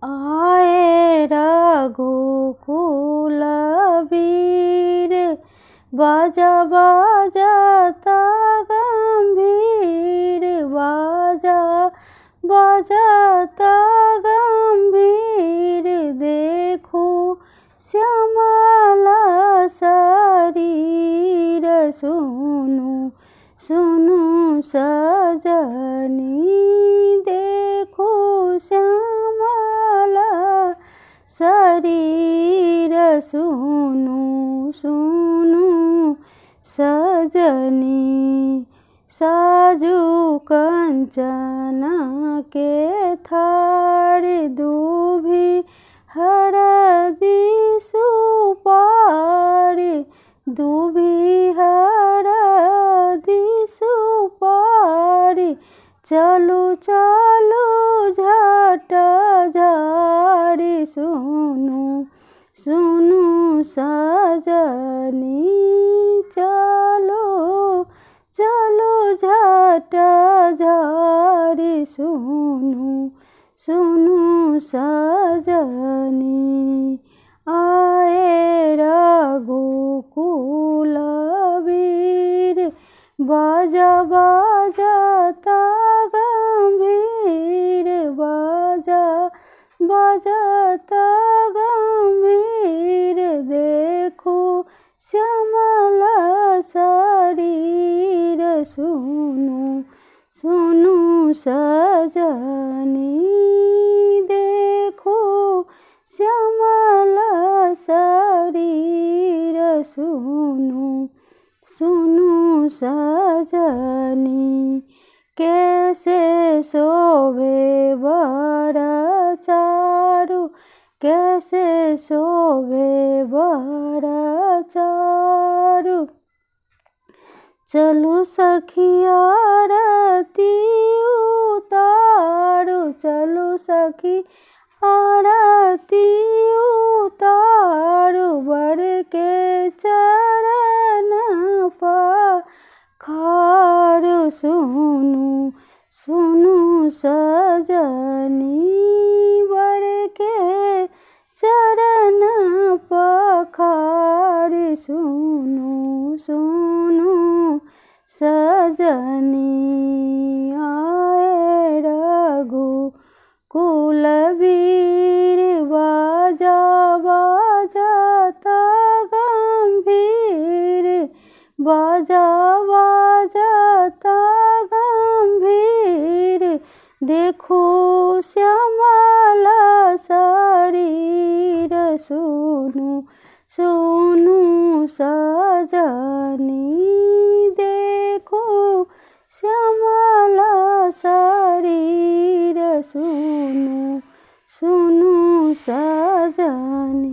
आए रघुकुल वीर, बाजा बाजाता गंभीर, बाजा बाजाता गंभीर। देखो श्यामला शरीर, सुनु सुनु सजनी। देखो श्यामला शरीर, सुनु सुनु सजनी। साजू कंचन के थार, दूभी हरदी सुपारी, दूभी हरदी सुपारी। चलो चलो झट झाड़ी, सुनु सुनु सजनी। चलो चलो झट झाड़ी, सुनु सुनु सजनी। आए रघुकुल वीर, बाजा बाजाता गंभीर, बाजा बाजाता गंभीर। देखो श्यामला शरीर, सुनु सुनु सजनी। देखो श्यामला शरीर, सुनु सुनु सजनी। कैसे शोभे वर चारु, कैसे शोभे वर चारु। चलो सखिया आरती उतारो, चलो सखी आरती उतारो। वर के चरण पखारो, सुनु सुनु सजनी। वर के चरण पखारे, सुनु सुनु सजनी। आए रघुकुल वीर, बाजा बाजाता गंभीर, बाजा बाजाता गंभीर। देखो श्यामला शरीर, सुनु सुनु सजनी। देखो श्यामला शरीर, सुनु सुनु सजनी।